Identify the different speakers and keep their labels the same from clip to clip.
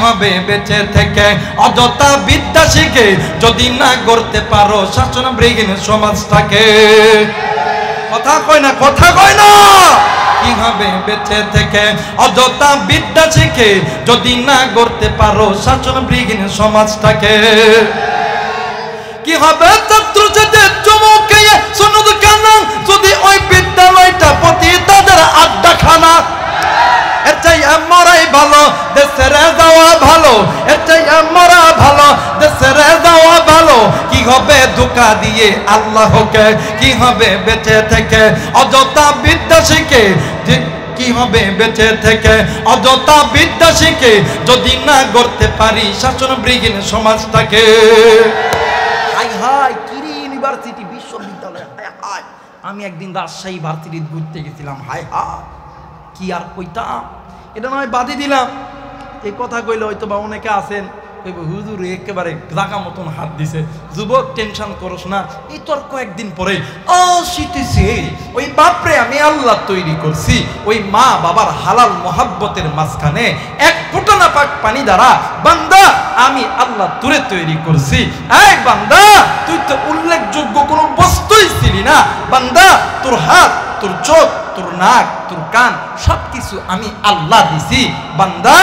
Speaker 1: হবে বেঁচে থেকে অযথা বিদ্যা শিখে যদি না গড়তে পারো শাসনবিহীন সমাজটাকে? কথা কয় না, কথা কয় না। কি হবে বেঁচে থেকে অযথা বিদ্যা শিখে যদি না গড়তে পারো শাসনবিহীন সমাজটাকে? কি হবে ছাত্র ছাত্রীদের চমকে সনদ কানা যদি ওই বিদ্যালয়টা প্রতি তাদের আড্ডাখানা? এর চাই মরাই ভালো, দেশে যাওয়া ভালো। এর চাই মরা ভালো, দেশে যাওয়া ভালো। কি হবে ধোঁকা দিয়ে আল্লাহকে? কি হবে বেঁচে থেকে অযথা বিদ্যা শিখে? কি হবে বেঁচে থেকে অযথা বিদ্যা শিখে যদি না গড়তে পারি শাসনবিহীন সমাজটাকে? হাই হাই কিরি ইউনিভার্সিটি বিশ্ববিদ্যালয়, হাই হাই। আমি একদিন রাজশাহী ভার্সিটি ঘুরতে গেছিলাম, হাই হাই কি আর কইতাম। এটা নয় বাদই দিলাম, এই কথা কইলে হয়তো বা অনেকে আছেন হুজুর একেবারে জাগা মতন হাত দিছে। যুবক টেনশন করস না, এই তোর কয়েকদিন পরে শীতেছে ওই বাপরে আমি আল্লাহ তৈরি করছি ওই মা বাবার হালাল মোহাব্বতের মাঝখানে এক ফোঁটা না পাক পানি দ্বারা বান্দা আমি আল্লাহ তোরে তৈরি করছি। এই বান্দা তুই তো উল্লেখযোগ্য কোনো বস্তুই ছিলি না বান্দা, তোর হাত, তোর চোখ, তোর নাক, তোর কান সবকিছু আমি আল্লাহ দিছি বান্দা।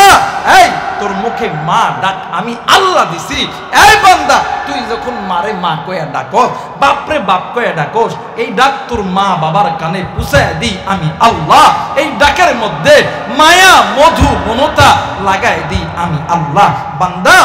Speaker 1: এই তোর মুখে মা ডাক আমি আল্লাহ দিছি। এই বান্দা তুই যখন মারে মা কয়া ডাকস, বাপরে বাপ কয়া ডাকস, এই ডাক তোর মা বাবার কানে পুষায় দিই আমি আল্লাহ। এই ডাকের মধ্যে মায়া মধু মমতা লাগাই দিই আমি আল্লাহ। বান্দা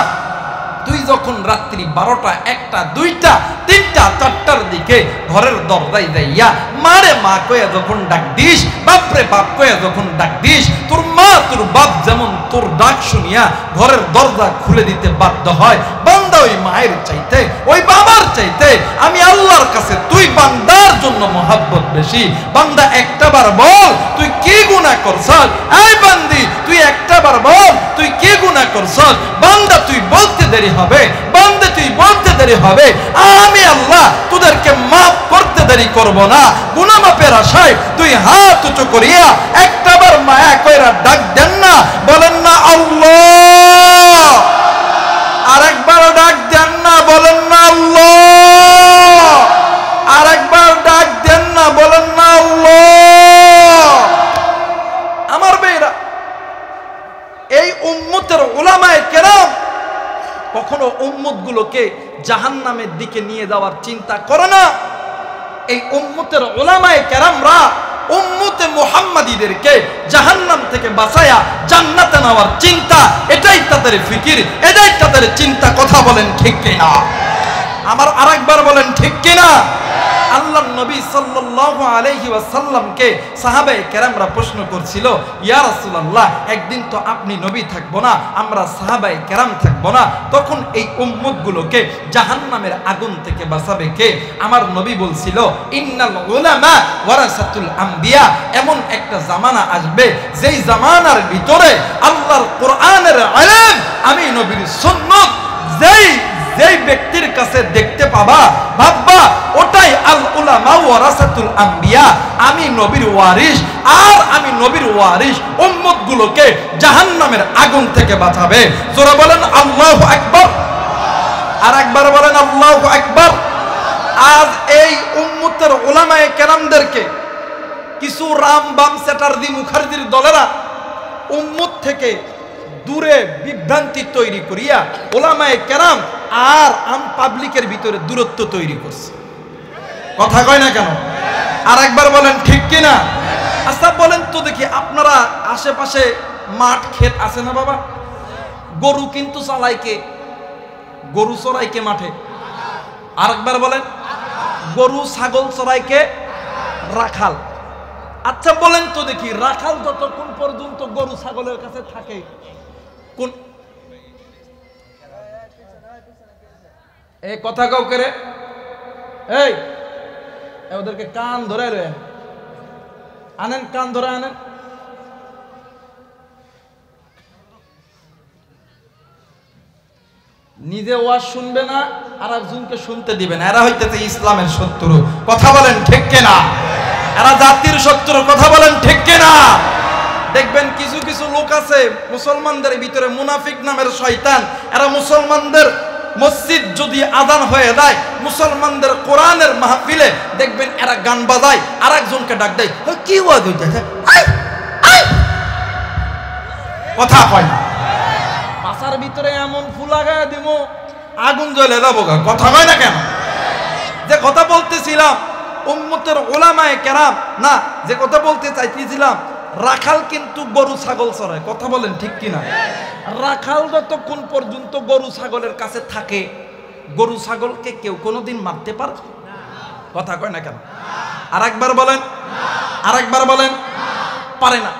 Speaker 1: তুই যখন রাত্রি 12টা 1টা 2টা 3টা 4টার দিকে ঘরের দরজায় যাইয়া মারে মা কয়া যখন ডাক দিস, বাপরে বাপ কয়া যখন ডাক দিস, তোর মা তোর বাপ যেমন তোর ডাক শুনিয়া ঘরের দরজা খুলে দিতে বাধ্য হয়, বান্দা ওই মায়ের চাইতে ওই বাবার চাইতে আমি আল্লাহর কাছে তুই বান্দার জন্য মহব্বত বেশি। বান্দা একটা বার বল তুই কি গুনাহ করছস? এই বান্দি তুই একটা বার বল তুই কি গুনাহ করছস? বান্দা তুই বলতে দেরি হবে, বান্দা তুই বলতে দেরি হবে, আমি আল্লাহ তোদেরকে মাফ করতে দেরি করব না। গুনাহ মাফের আশায় তুই হাত উঁচু করিয়া একটাবার মায়া কইরা ডাক দেন না, বলেন না আল্লাহ। আরেকবার ডাক দেন না, বলেন না আল্লাহ। আরেকবার ডাক দেন না, বলেন না আল্লাহ। আমার ভাইরা, এই উম্মতের উলামায়ে কেরাম কখনো উম্মতগুলোকে জাহান্নামের দিকে নিয়ে যাওয়ার চিন্তা করে না। এই উম্মতের উলামায়ে কেরামরা উম্মতে মুহাম্মাদীদেরকে জাহান্নাম থেকে বাঁচায়া জান্নাতে নেওয়ার চিন্তা, এটাই তাদের ফিকির, এটাই তাদের চিন্তা। কথা বলেন ঠিক কিনা? আমার আরেকবার বলেন ঠিক কিনা? আল্লাহর নবী সাল্লাল্লাহু আলাইহি ওয়াসাল্লামকে সাহাবায়ে কেরামরা প্রশ্ন করছিল, ইয়া রাসূলুল্লাহ একদিন তো আপনি নবী থাকবো না, আমরা সাহাবায়ে কেরাম থাকবো না, তখন এই উম্মতগুলোকে জাহান্নামের আগুন থেকে বাঁচাবে কে? আমার নবী বলছিল, ইন্নাল উলামা ওয়ারাসাতুল আম্বিয়া। এমন একটা জামানা আসবে যেই জামানার ভিতরে আল্লাহর কোরআনের ইলম, আমি নবীর সুন্নাত যেই ব্যক্তির কাছে দেখতে পাবা ভাববা ওটাই আল উলামা ওয়ারাসাতুল আম্বিয়া, আমি নবীর ওয়ারিস। আর আমি নবীর ওয়ারিস উম্মতগুলোকে জাহান্নামের আগুন থেকে বাঁচাবে। জোরে বলেন আল্লাহু আকবার। আর একবার বলেন আল্লাহু আকবার। আজ এই উম্মতের উলামায়ে কেরামদেরকে কিছু রাম বাম চ্যাটার্জি মুখার্জির দলেরা উম্মত থেকে দূরে বিভ্রান্তি তৈরি করিয়া উলামায়ে কেরাম আর আম পাবলিকের ভিতরে দূরত্ব তৈরি করছে। কথা কয় না কেন? আর একবার বলেন ঠিক কিনা? আচ্ছা বলেন তো দেখি, আপনারা আশেপাশে মাঠ ক্ষেত আছে না বাবা? গরু কিন্তু চালায় কে? গরু চড়ায় কে মাঠে? আর একবার বলেন, গরু ছাগল চড়ায় কে? রাখাল। আচ্ছা বলেন তো দেখি, রাখাল যতক্ষণ পর্যন্ত গরু ছাগলের কাছে থাকে, কোন এই কথা কাউ করে এই ওদেরকে কান ধরে রয়ে আনেন, কান ধরে আনেন। নিজে ওয়াজ শুনবে না আর একজনকে শুনতে দিবে না। এরা হইতেছে ইসলামের শত্রু। কথা বলেন ঠিক কিনা? এরা জাতির শত্রু। কথা বলেন ঠিক কিনা? দেখবেন কিছু কিছু লোক আছে মুসলমানদের ভিতরে মুনাফিক নামের শয়তান, এরা মুসলমানদের মসজিদ যদি আযান হয়ে যায়, মুসলমানদের কোরআনের মাহফিলে দেখবেন এরা গান বাজায়, আর একজনকে ডাক দেয়, কি ওয়াজ হইতেছে, কথা কয় না। পাশার ভিতরে এমন ফুল লাগায় দিব আগুন জ্বলে যাবো, কথা কয় না কেন? যে কথা বলতেছিলাম উম্মতের উলামায়ে কেরাম, না যে কথা বলতে চাইতেছিলাম, রাখাল কিন্তু গরু ছাগল চড়ায়, কথা বলেন ঠিক কিনা? রাখাল যতক্ষণ পর্যন্ত গরু ছাগলের কাছে থাকে, গরু ছাগলকে কেউ কোনোদিন মারতে পারে? কথা কয় না কেন? আরেকবার বলেন, আরেকবার বলেন, পারে না।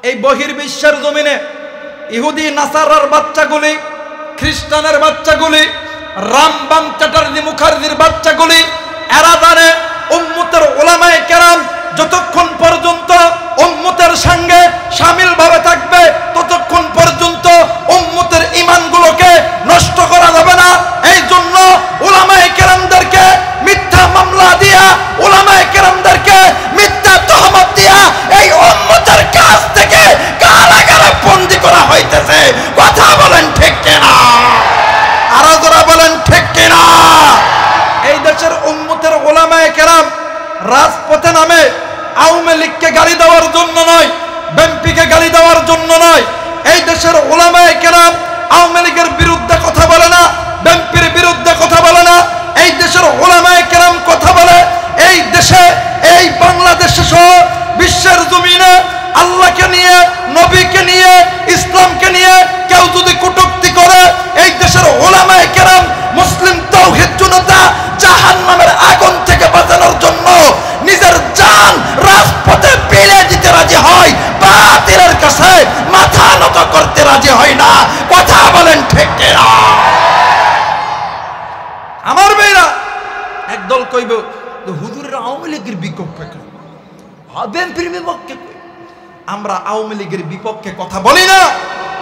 Speaker 1: এই বহির্বিশ্বের জমিনে ইহুদি নাসারার বাচ্চাগুলি, খ্রিস্টানের বাচ্চাগুলি, রামবাম চ্যাটার্জি মুখার্জির বাচ্চাগুলি, এরা জানে উম্মতের উলামায়ে কেরাম যতক্ষণ পর্যন্ত উম্মতের সঙ্গে শামিল ভাবে থাকবে, ততক্ষণ পর্যন্ত উম্মতের ঈমানগুলোকে নষ্ট করা যাবে না। এই জন্য উলামায়ে কেরামদেরকে মিথ্যা মামলা দিয়া, উলামায়ে কেরামদেরকে মিথ্যা তহমত দিয়া এই উম্মতের কাছ থেকে কারাগারে বন্দী করা হইতেছে, কথা বলেন ঠিক কিনা? আরো যারা বলেন ঠিক কিনা? এই দেশের উম্মতের উলামায়ে কেরাম রাজপথে নামে আওয়ামী লীগকে গালি দেওয়ার জন্য নয়, বিএনপিকে গালি দেওয়ার জন্য নয়। এই দেশের উলামায়ে কেরাম আওয়ামী লীগের বিরুদ্ধে কথা বলে না, বিএনপির বিরুদ্ধে কথা বলে না। এই দেশের উলামায়ে কেরাম কথা বলে এই দেশে, এই বাংলাদেশে সহ বিশ্বের জমিনে আল্লাহকে নিয়ে, নবীকে নিয়ে, ইসলামকে নিয়ে কেউ যদি কটূক্তি করে, এই দেশের উলামায়ে কেরাম মুসলিম তাওহীদ জনতা জাহান্নামের আগুন থেকে বাঁচানোর জন্য নিজের জান রাজপথে বিলিয়ে দিতে রাজি হয়, বাতিলের কাছে মাথা নত করতে রাজি হয় না, কথা বলেন ঠিক কিনা? আমার ভাইরা একদল কইব হুজুরের আওয়ামী লীগের বিপক্ষে, বিএনপির বিপক্ষে। আমরা আওয়ামী লীগের বিপক্ষে কথা বলি না।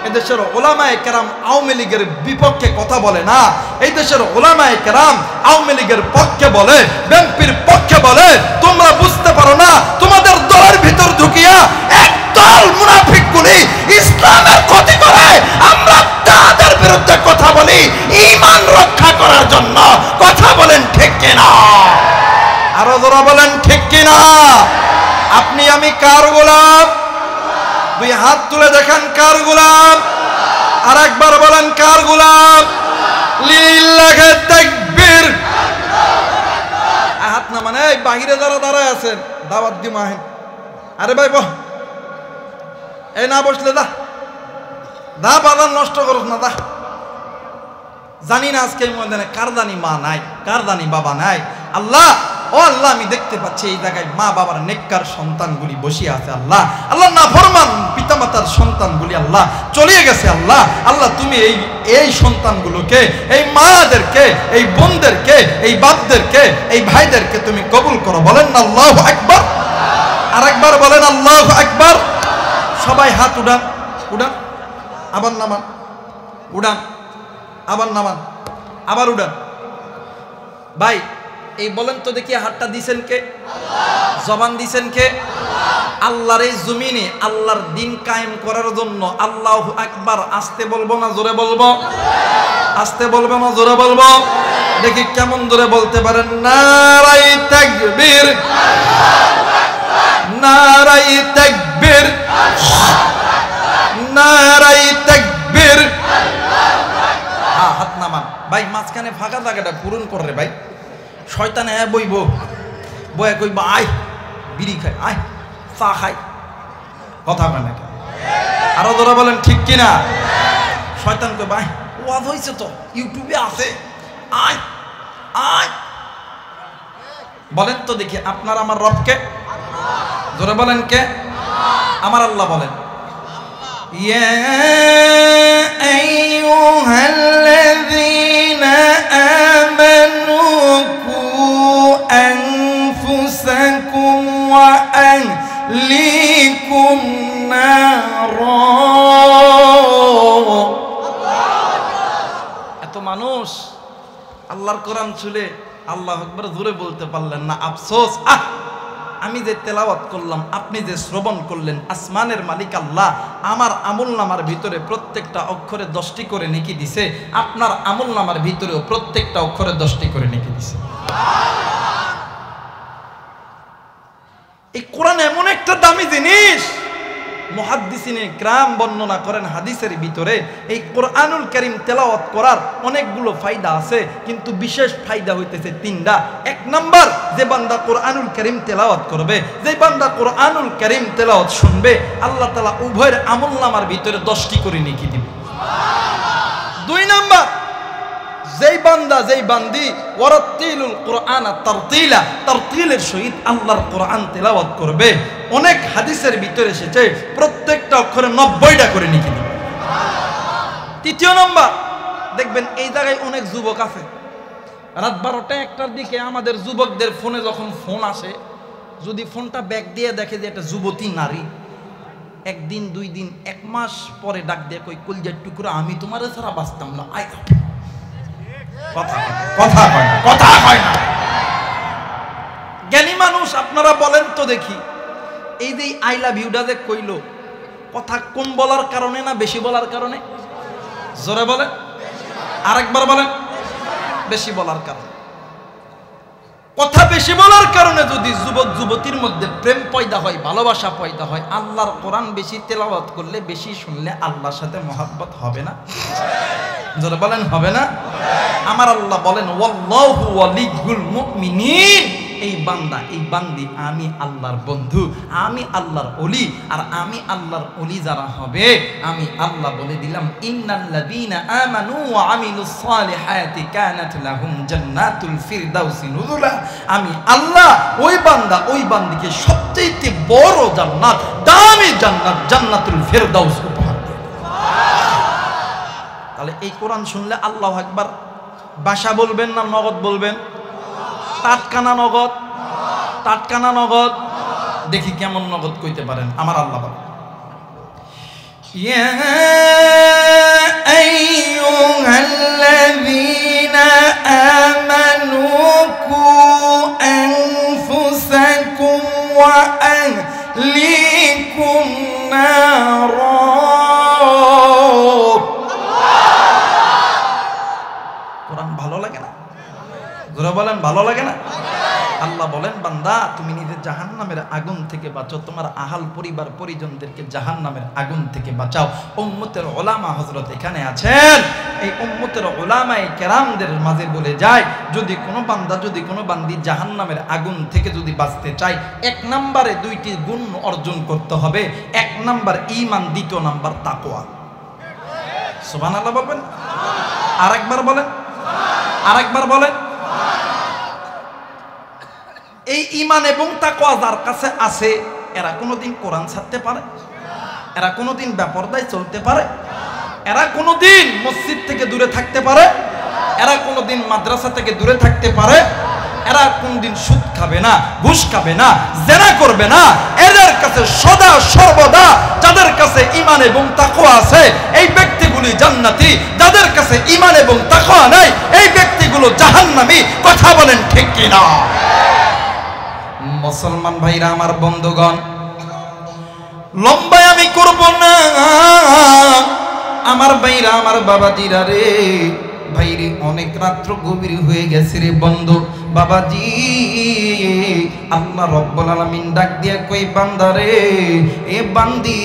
Speaker 1: এদেশের উলামায়ে কেরাম আওয়ামী লীগের বিপক্ষে কথা বলে না। এই দেশের উলামায়ে কেরাম আওয়ামী লীগের পক্ষে বলে, বিএনপির পক্ষে বলে। তোমরা বুঝতে পারো না, তোমাদের দলের ভিতর ঢুকিয়া একদল মুনাফিকগুলি ইসলামের ক্ষতি করে, আমরা তাদের বিরুদ্ধে কথা বলি ঈমান রক্ষা করার জন্য, কথা বলেন ঠিক কিনা? আরো যারা বলেন ঠিক কিনা? আপনি আমি কার গোলাম? দুই হাত তুলে দেখেন কার গোলাম? আর একবার বলেন কার গোলাম? লিল্লাহি তাকবীর। হাত না মানে এই বাহিরে যারা দাঁড়ায় আছেন দাওয়াত দি মাহেন, আরে ভাই বহ, এই না বসলে দা দা, বাজার নষ্ট করছ না দা। জানি না আজকে ময়দানে কার জানি মা নাই, কার জানি বাবা নাই। আল্লাহ, ও আল্লাহ, আমি দেখতে পাচ্ছি এই জায়গায় মা বাবার নেককার সন্তানগুলি বসে আছে। আল্লাহ, আল্লাহ নাফরমান পিতামাতার সন্তানগুলি আল্লাহ চলে গেছে। আল্লাহ, আল্লাহ তুমি এই সন্তানগুলোকে, এই মাদেরকে, এই বোনদেরকে, এই বাপদেরকে, এই ভাইদেরকে তুমি কবুল করো। বলেন না আল্লাহু আকবার? আরেকবার বলেন আল্লাহু আকবার। সবাই হাত উঠান, উঠান, আবার নামান, উঠান, আবার নামান, আবার উঠান। ভাই এই বলেন তো দেখি, হাতটা দিছেন কে? জবান দিছেন কে? আল্লাহর এই জমিনে আল্লাহর দিন কায়েম করার জন্য আল্লাহু আকবার আস্তে বলবো না জোরে বলবো? আস্তে বলবো না জোরে বলবো? দেখি কেমন জোরে বলতে পারেন। নারায়ে তাকবীর, নারায়ে তাকবীর, নারায়ে তাকবীর। হাত নামান ভাই, মাঝখানে ফাঁকা জায়গাটা পূরণ করে রে ভাই। শয়তান হ্যাঁ বইব, বয়ে কইব আয় বিড়ি খাই, আয় চা খাই, কথা কয় না। আরো ধরা বলেন ঠিক কিনা? শয়তান কইব আয়, ওয়াজ হইছে তো ইউটিউবে আছে, আয় আয়। বলেন তো দেখি আপনার আমার রবকে? জোরে বলেন কে? আমার আল্লাহ বলেন, ইয়া আইয়ুহাল্লাযীনা আমানু أنفسكم وأهليكم نارا। এত মানুষ আল্লাহর কোরআন ছুলে আল্লাহু আকবার জোরে বলতে পারলেন না, আফসোস। আমি যে তেলাওয়াত করলাম, আপনি যে শ্রবণ করলেন, আসমানের মালিক আল্লাহ আমার আমলনামার ভিতরে প্রত্যেকটা অক্ষরে 10টি করে নেকি দিছে, আপনার আমলনামার ভিতরেও প্রত্যেকটা অক্ষরে 10টি করে নেকি দিছে। এই কোরআন এমন একটা দামি জিনিস, মুহাদ্দিসিনে কিরাম বর্ণনা করেন হাদিসের ভিতরে এই কোরআনুল কারীম তেলাওয়াত করার অনেকগুলো ফায়দা আছে, কিন্তু বিশেষ ফায়দা হইতেছে 3টা। 1 নাম্বার, যে বান্দা কোরআনুল কারীম তেলাওয়াত করবে, যে বান্দা কোরআনুল কারীম তেলাওয়াত শুনবে, আল্লাহ তাআলা উভয়ের আমলনামার ভিতরে 10টি করে নেকি দিবে। 2 নাম্বার, যেই বান্দা যেই বান্দি ওয়ারাতিলুল কুরআন তারতিলা, তারতিলের সহিত আল্লাহর কোরআন তেলাওয়াত করবে, অনেক হাদিসের ভিতরে এসেছে প্রত্যেকটা অক্ষরে 90টা করে নেকি দিবে। 3 নাম্বার, দেখবেন এই জায়গায় অনেক যুবক আছে, রাত 12টা 1টার দিকে আমাদের যুবকদের ফোনে যখন ফোন আসে, যদি ফোনটা ব্যাক দিয়ে দেখে যে একটা যুবতী নারী, 1 দিন 2 দিন 1 মাস পরে ডাক দিয়ে কই কলজার টুকরা আমি তোমার ছাড়া বাঁচতাম না, আই কথা কয় না। জ্ঞানী মানুষ আপনারা বলেন তো দেখি, এই যে আই লাভ ইউটা যে কইল, কথা কম বলার কারণে না বেশি বলার কারণে? জোরে বলেন, আরেকবার বলেন। বেশি বলার কারণে। কথা বেশি বলার কারণে যদি যুবক যুবতীর মধ্যে প্রেম পয়দা হয়, ভালোবাসা পয়দা হয়, আল্লাহর কোরআন বেশি তেলাওয়াত করলে, বেশি শুনলে আল্লাহর সাথে মহব্বত হবে না? যারা বলেন হবে না? আমার আল্লাহ বলেন ওয়াল্লাহু ওয়ালিয়ুল মুমিনিন, এই বান্দা এই বান্দি আমি আল্লাহর বন্ধু, আমি আল্লাহর ওলি। আর আমি আল্লাহর ওলি যারা হবে, আমি আল্লাহ বলে দিলাম ইন্নাল্লাযীনা আমানু ওয়া আমিলুস সালিহাতি কানাত লাহুম জান্নাতুল ফিরদাউসি নুজুলা। আমি আল্লাহ ওই বান্দা ওই বান্দিকে সবচেয়ে বড় জান্নাত, দামি জান্নাত, জান্নাতুল ফিরদাউস উপহার দেব। তাহলে এই কোরআন শুনলে আল্লাহু আকবার ভাষা বলবেন না নগদ বলবেন? টাটকানা নগদ, টাটকানা নগদ। দেখি কেমন নগদ কইতে পারেন। আমার আল্লাহ বলেন ইয়া আইয়ুহাল্লাযীনা আমানু কু আনফুসাকুম ওয়া আহলিকুম নারা। কোরআন ভালো লাগে না? যারা বলেন ভালো লাগে না? আল্লাহ বলেন বান্দা তুমি নিজে জাহান্নামের আগুন থেকে বাঁচো, তোমার আহাল পরিবার পরিজনদেরকে জাহান্নামের আগুন থেকে বাঁচাও। উম্মতের উলামা হযরত এখানে আছেন, এই উম্মতের উলামায়ে কেরামদের মাঝে বলে যায়, যদি কোনো বান্দা যদি কোনো বান্দি জাহান্নামের আগুন থেকে যদি বাঁচতে চায়, 1 নম্বরে 2টি গুণ অর্জন করতে হবে। 1 নাম্বার ঈমান, 2 নাম্বার তাকওয়া। সুবহানাল্লাহ বলবেন? আরেকবার বলেন, আরেকবার বলেন। এই ঈমান এবং তাকওয়া যার কাছে আছে, এরা কোনোদিন কোরআন ছাড়তে পারে? এরা কোনোদিন বেপরদায় চলতে পারে? এরা কোনোদিন মসজিদ থেকে দূরে থাকতে পারে? এরা কোনোদিন মাদ্রাসা থেকে দূরে থাকতে পারে? এরা কোনদিন সুদ খাবে না, ঘুষ খাবে না, জেনা করবে না। এদের কাছে সদা সর্বদা যাদের কাছে ঈমান এবং তাকওয়া আছে, এই ব্যক্তিগুলি জান্নাতি। যাদের কাছে ঈমান এবং তাকওয়া নাই, এই ব্যক্তিগুলো জাহান্নামী। কথা বলেন ঠিক কি না? মুসলমান ভাইরা আমার, বন্ধুগণ, লম্বায় আমি করব না। আমার ভাইরা, আমার বাবাজিরা রে, ভাইরে অনেক রাত্র গভীর হয়ে গেছে রে বন্ধু। বাবাজি, আল্লাহ রব্বুল আলামিন ডাক দিয়া কই বান্দারে, এ বান্দি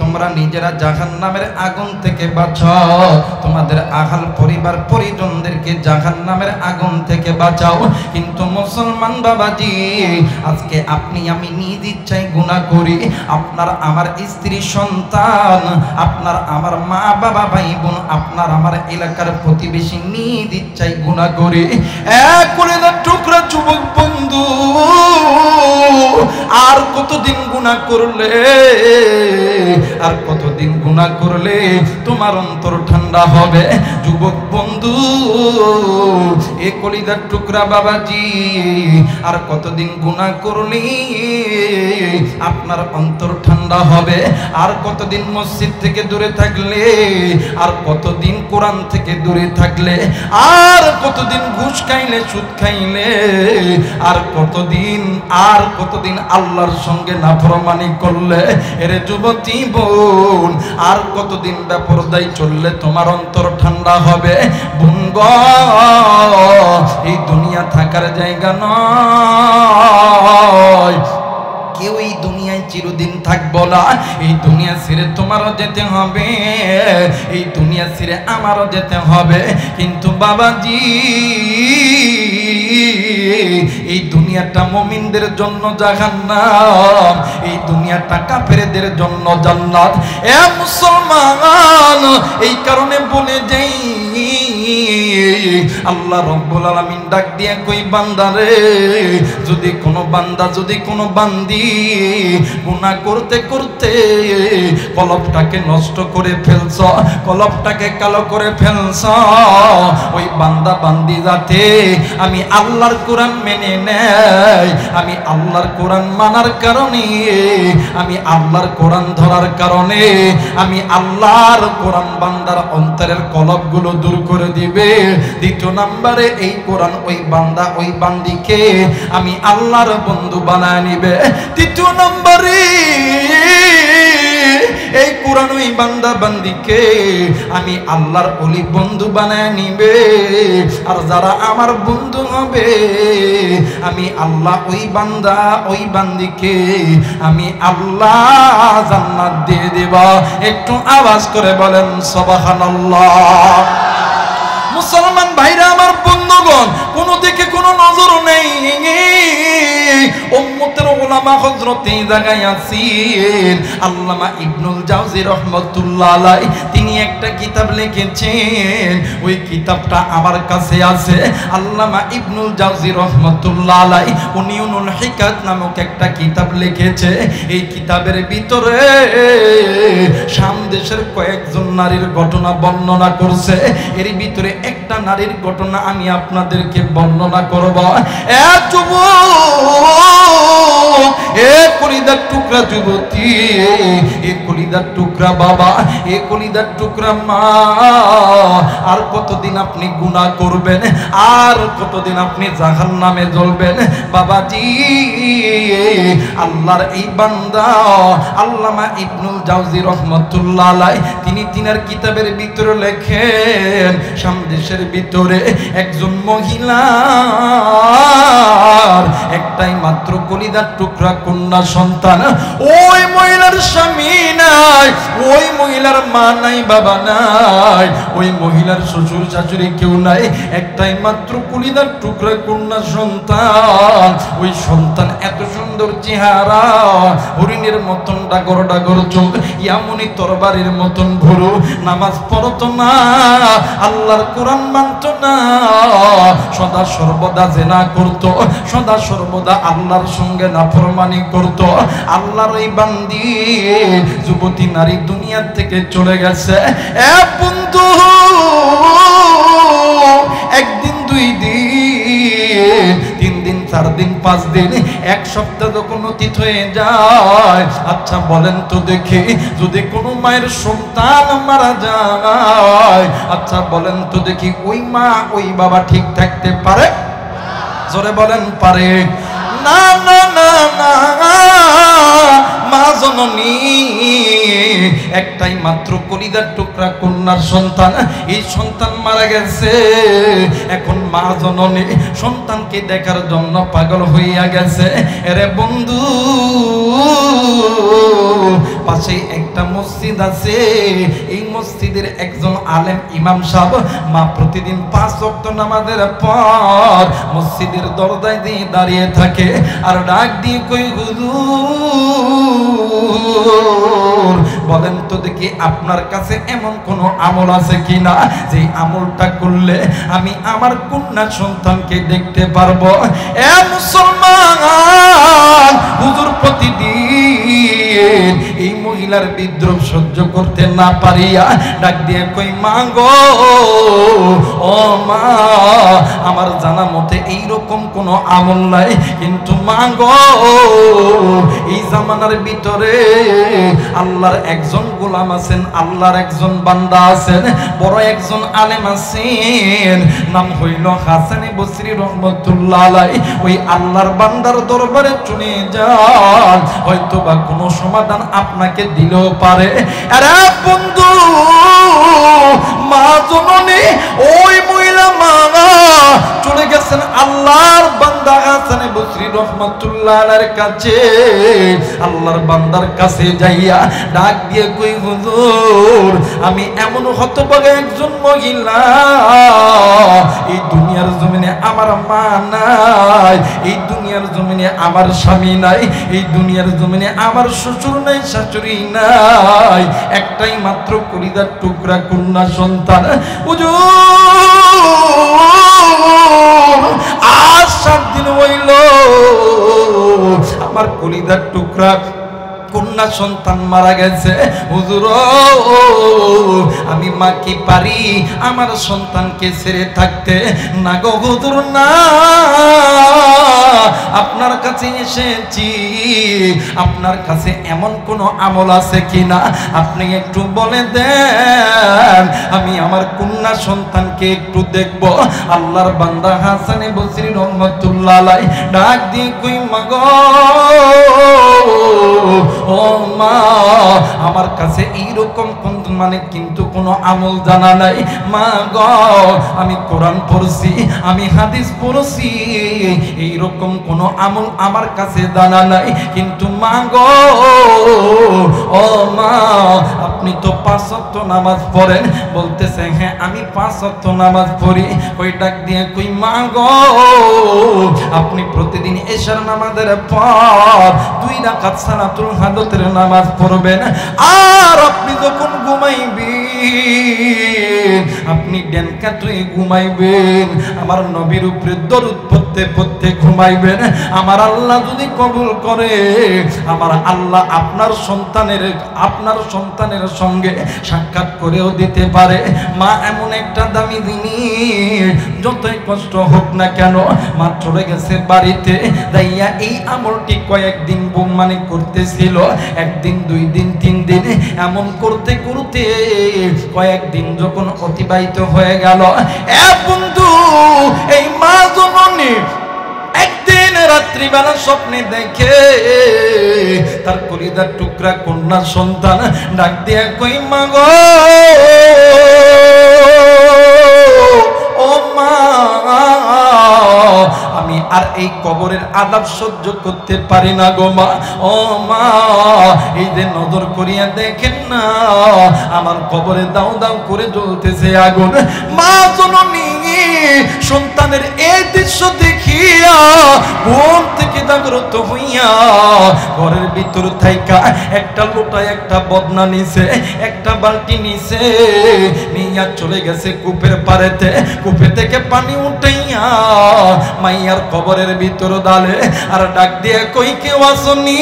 Speaker 1: তোমরা নিজেরা জাহান্নামের আগুন থেকে বাঁচাও, তোমাদের আহাল পরিবার পরিজনদেরকে জাহান্নামের আগুন থেকে বাঁচাও। কিন্তু মুসলমান বাবাজি, আজকে আপনি আমি নিজ ইচ্ছায় গুনাহ করি। আপনার আমার স্ত্রী সন্তান, আপনার আমার মা বাবা ভাই বোন, আপনার আমার এলাকার প্রতিবেশী নিজ ইচ্ছায় গুনাহ করে। এক করে টুকরা যুবক বন্ধু, আর কতদিন গুনাহ করলে, আর কতদিন গুনাহ করলে তোমার অন্তর ঠান্ডা হবে? যুবক বন্ধু, এ কলিজার টুকরা বাবাজি, আর কতদিন গুনাহ করলে আপনার অন্তর ঠান্ডা হবে? আর কতদিন মসজিদ থেকে দূরে থাকলে, আর কতদিন কোরআন থেকে দূরে থাকলে, আর কতদিন ঘুষ খাইলে, সুদ খাইলে, আর কতদিন আল্লাহর সঙ্গে নাফরমানি করলে? এরে যুবতী বোন, আর কতদিন বেপরদায় চললে তোমার অন্তর ঠান্ডা হবে? বোন গো, এই দুনিয়া থাকার জায়গা নয়। কেউ এই দুনিয়ায় চিরদিন থাকবো না। এই দুনিয়া ছেড়ে তোমারও যেতে হবে, এই দুনিয়া ছেড়ে আমারও যেতে হবে। কিন্তু বাবাজি, এই দুনিয়াটা মুমিনদের জন্য জাহান্নাম, এই দুনিয়াটা কাফেরদের জন্য জান্নাত। এ মুসলমান, এই কারণে বলে যাই, আল্লাহ রব্বুল আলামিন ডাক দিয়ে কই, বান্দারে, যদি কোনো বান্দা, যদি কোনো বান্দি গুনাহ করতে করতে কলবটাকে নষ্ট করে ফেলছ, কলবটাকে কালো করে ফেলছ, ওই বান্দা বান্দি যাতে আমি আল্লাহর কোরআন মেনে নেয়, আমি আল্লাহর কোরআন মানার কারণে, আমি আল্লাহর কোরআন ধরার কারণে, আমি আল্লাহর কোরআন বান্দার অন্তরের কলবগুলো দূর করে দিবে। দ্বিতীয় নম্বরে, এই কোরআন ওই বান্দা ওই বান্দিকে আমি আল্লাহর বন্ধু বানায় নিবে। তৃতীয় নম্বরে, এই কোরআন ওই বান্দা বান্দিকে আমি আল্লাহর ওলি বন্ধু বানায় নিবে। আর যারা আমার বন্ধু হবে, আমি আল্লাহ ওই বান্দা ওই বান্দিকে আমি আল্লাহ জান্নাত দিয়ে দেব। একটু আওয়াজ করে বলেন সুবহানাল্লাহ। মুসলমান ভাইরা আমার, বন্ধুগণ, কোন দিকে কোনো নজর নেই। উম্মতের উলামা হযরত এই জায়গায় আছেন। আল্লামা ইবনুল জাওজি রাহমাতুল্লাহ আলাইহি তিনি একটা কিতাব লিখেছেন, ওই কিতাবটা আমার কাছে আছে। আল্লামা ইবনুল জাওজি রাহমাতুল্লাহ আলাইহি উনিউনুল হিকাত নামক একটা কিতাব লিখেছে। এই কিতাবের ভিতরে শাম দেশের কয়েকজন নারীর ঘটনা বর্ণনা করছে। এর ভিতরে একটা নারীর ঘটনা আমি আপনাদেরকে বর্ণনা করব। এ যুবক, এ কলিজার টুকরা যুবতী, এ কলিজার টুকরা বাবা, এ কলিজার টুকরা মা, আর কতদিন আপনি গুনাহ করবেন? আর কতদিন আপনি জাহান্নামে জ্বলবেন? বাবাজি, আল্লাহর এই বান্দা আল্লামা ইবনুল জাওজি রাহমাতুল্লাহ আলাইহি তিনি তিনার কিতাবের ভিতরে লেখেন, শাম দেশের ভিতরে একজন মহিলার একটাই মাত্র কলিজার টুকরা কন্যা সন্তান। ওই মহিলার স্বামী নাই, ওই মহিলার মা নাই, বাবা নাই, ওই মহিলার শ্বশুর শাশুড়ি কেউ নাই, একটাই মাত্র কলিজার টুকরা কন্যা সন্তান। ওই সন্তান এত সুন্দর চেহারা, হরিণের মতন ডাগর ডাগর চোখ, ইয়ামনি তরবারির মতন ভুরু, নামাজ পড়তো না, আল্লাহর কোরআন মানতো না, সদা সর্বদা জিনা করতো, সদা সর্বদা আল্লাহর সঙ্গে নাফরমানি করতো। আল্লাহর এই বান্দি যুবতী নারী দুনিয়া থেকে চলে গেছে। এ বন্ধু, একদিন, দুই দিন, তিন দিন, 4 দিন, 5 দিন, এক সপ্তাহ যখন অতীত হয়ে যায়, আচ্ছা বলেন তো দেখি, যদি কোনো মায়ের সন্তান মারা যায়, আচ্ছা বলেন তো দেখি, ওই মা ওই বাবা ঠিক থাকতে পারে? জোরে বলেন, পারে? না না না না, মা জননী একটাই মাত্র কলিজার টুকরা কন্যার সন্তান, এই সন্তান মারা গেছে। এখন মা জননী সন্তানকে দেখার জন্য পাগল হইয়া গেছে। এরে বন্ধু, পাশেই একটা মসজিদ আছে, এই মসজিদের একজন আলেম ইমাম সাহেব মা প্রতিদিন 5 ওয়াক্ত নামাজের পর মসজিদের দরজায় দিয়ে দাঁড়িয়ে থাকে আর ডাক দিয়ে কই হুজুর বলেন তো দেখি আপনার কাছে এমন কোন আমল আছে কিনা যে আমলটা করলে আমি আমার কন্যা সন্তানকে দেখতে পারবো। এ মুসলমান, হুজুর প্রতিদিন এই মহিলার বিদ্রোহ সহ্য করতে না পারিয়া ডাক দিয়ে কই মা গো, ও মা, আমার জানা মতে এইরকম কোনো আমল নাই, কিন্তু মা গো এই জামানার ভিতরে আল্লাহর একজন গোলাম আছেন, আল্লাহর একজন বান্দা আছেন, বড় একজন আলেম আছেন, নাম হইল হাসান বসরি রহমতুল্লাহ আলাইহি। ওই আল্লাহর বান্দার দরবারে চলে যান, হয়তো বা কোনো সমাধান আপনাকে দিলেও পারে। আরে বন্ধু, মা জননী ওই মহিলা মা চলে গেছেন আল্লাহর বান্দা হাসান বসরি রহমতুল্লাহ আলাইহির কাছে। আল্লাহর বান্দার কাছে যাইয়া ডাক দিয়ে কই হুজুর, আমি এমন হতভাগা একজন মহিলা, এই দুনিয়ার জমিনে আমার মা নাই, এই দুনিয়ার জমিনে আমার স্বামী নাই, এই দুনিয়ার জমিনে আমার শ্বশুর নাই, শাশুড়ি নাই, একটাই মাত্র কলিজার টুকরা কন্যা সন্তান। হুজুর আজ 7 দিন হইল আমার কলিজার টুকরা কন্যা সন্তান মারা গেছে। হুজুর আমি মা কি পারি আমার সন্তানকে ছেড়ে থাকতে? না গো হুজুর না, আপনার কাছে এসেছি, আপনার কাছে এমন কোন আমল আছে কিনা আপনি একটু বলে দেন, আমি আমার কন্যা সন্তানকে একটু দেখব। আল্লাহর বান্দা হাসান বসরি রহমতুল্লাহ আলাইহি ডাক দিয়ে কই মা গো, ও মা, আমার কাছে এইরকম কিন্তু কোনো আমল জানা নাই। মা গো, আমি কোরআন পড়ছি, আমি হাদিস পড়ছি, এইরকম কোনো আমল আমার কাছে জানা নাই, কিন্তু মা গো, ও মা, আপনি তো 5 ওয়াক্ত নামাজ পড়েন। বলতেছে হ্যাঁ আমি 5 ওয়াক্ত নামাজ পড়ি। ওই ডাক দিয়ে কই মা গো, আপনি প্রতিদিন এশার নামাজের পর 2 রাকাত সালাতুল হাজতের নামাজ পড়বেন, আর আপনি যখন ঘুমাইবেন আপনি ডেনকা তুই ঘুমাইবেন, আমার নবীর উপরে দরুদ পড়তে পড়তে ঘুমাইবেন। আমার আল্লাহ যদি কবুল করে, আমার আল্লাহ আপনার সন্তানের সঙ্গে সাক্ষাৎ করেও দিতে পারে। মা এমন একটা দামি জিনিস, যতই কষ্ট হোক না কেন মা চলে গেছে বাড়িতে, যাইয়া এই আমলটি কয়েকদিন করতেছিল, 1 দিন 2 দিন 3 দিন, এমন করতে করতে কয়েকদিন যখন অতিবাহিত হয়ে গেল, বন্ধু এই মা জননী একদিন রাত্রিবেলা স্বপ্নে দেখে তার কলিজার টুকরা কন্যা সন্তান ডাক দিয়ে কই মা গো, ও মা, আমি আর এই কবরের আযাব সহ্য করতে পারি না গো মা। ও মা, এই যে নজর করিয়া দেখেন না, আমার কবরে দাও দাও করে জ্বলতেছে আগুন। মা জননী সন্তানের এই দৃশ্য দেখিয়া ঘুম থেকে জাগ্রত হইয়া ঘরের ভিতর থাইকা একটা লোটায় একটা বদনা নিছে, একটা বালতি নিছে, নিয়া চলে গেছে কূপের পাড়েতে। কূপে থেকে পানি উঠাইয়া মাইয়ার কবরের ভিতর ডালে আর ডাক দিয়ে কই কেউ আসনি,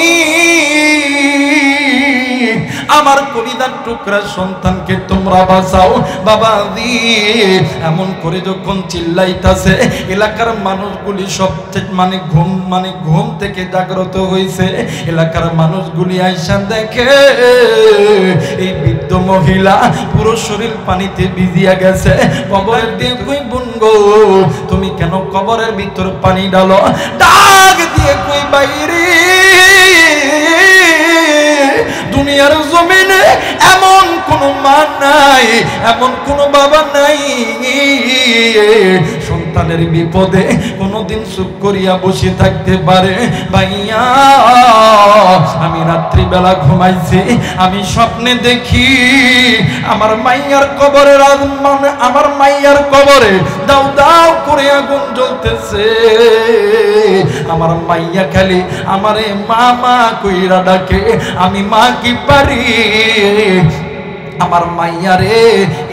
Speaker 1: আমার কলিজার টুকরা সন্তানকে তোমরা বাঁচাও বাবাজি। এমন করে যখন চিল্লাইতাছে, এলাকার মানুষগুলি সব ঘুম থেকে জাগ্রত হইছে। এলাকার মানুষগুলি আইসা দেখে এই বৃদ্ধ মহিলা পুরো শরীর পানিতে ভিজিয়া গেছে। কবরের দিয়ে কই বোন গো, তুমি কেন কবরের ভিতর পানি ডালো? ডাক দিয়ে কই বাইরে, দুনিয়ার জমিনে এমন কোন মা নাই, এমন কোন বাবা নাই সন্তানের বিপদে কোনোদিন চুপ করিয়া বসে থাকতে পারে? ভাইয়া, আমি রাত্রিবেলা ঘুমাইছি, আমি স্বপ্নে দেখি আমার মাইয়ার কবরের মানে আমার মাইয়ার কবরে দাও দাও করে আগুন জ্বলতেছে। আমার মাইয়া খালি আমারে মামা কইরা ডাকে, আমি মা কি পারি আমার মাইয়ারে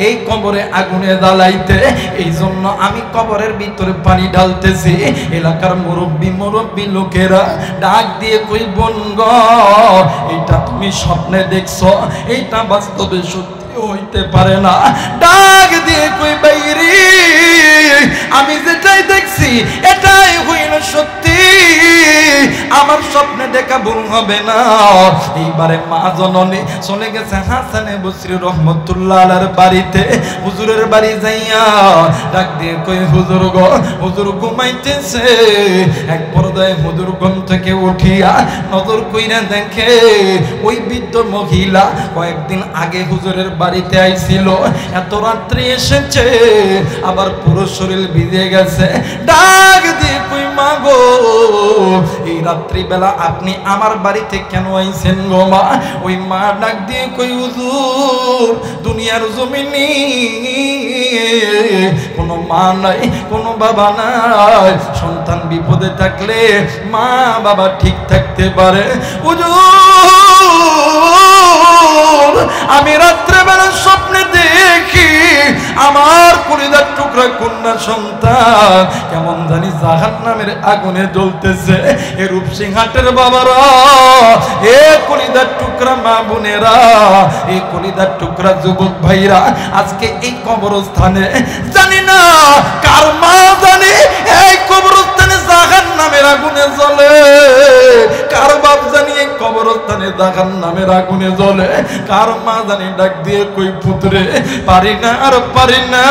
Speaker 1: এই কবরে আগুনে জ্বালাইতে। এই জন্য আমি কবরের ভিতরে পানি ঢালতেছি। এলাকার মুরব্বী লোকেরা ডাক দিয়ে কই, বোন গো, এটা তুমি স্বপ্নে দেখছো, এইটা বাস্তবে সত্যি হইতে পারে না। ডাক দিয়ে কই, বাইরে আমি যেটাই দেখছি এটাই হইল সত্যি, আমার স্বপ্নে দেখা ভুল হবে না। এইবারে মা জননী চলে গেছে হাসানে বসরি রহমতুল্লাহ আলাইহির বাড়িতে। হুজুরের বাড়ি যাইয়া ডাক দিয়ে কই, হুজুর গো, হুজুর ঘুমাইতেছে। এক পর্যায়ে হুজুর ঘুম থেকে উঠিয়া নজর কইরা দেখে ওই বৃদ্ধ মহিলা কয়েকদিন আগে হুজুরের বাড়িতে আইছিল, এত রাত্রে এসেছে, আবার পুরো শরীর ভিজে গেছে। ডাক দিয়ে কই, মা গো, এই রাত্রিবেলা আপনি আমার বাড়িতে কেন আইছেন গো মা? ওই মা ডাক দিয়ে কই, হুজুর, দুনিয়ার জমিনে কোনো মা নাই, কোনো বাবা নাই, সন্তান বিপদে থাকলে মা বাবা ঠিক থাকতে পারে। হুজুর, আমি রাত্রেবেলা স্বপ্নে দেখি আমার কলিজার টুকরা কন্যা সন্তান কেমন জানি জাহান্নামের আগুনে জ্বলতেছে। এ রূপসিংহাটের বাবারা, এ কলিজার টুকরা মা বোনেরা, এই কলিজার টুকরা যুবক ভাইরা, আজকে এই কবরস্থানে জানি না কার মা জানি এই কবরস্থানে জাহান্নামের আগুনে জ্বলে, কার বাপ জানি এই কবরস্থানে জাহান্নামের আগুনে জ্বলে, কার মা জানি ডাক দিয়ে কই, পুত্রে পারি না আর পারি না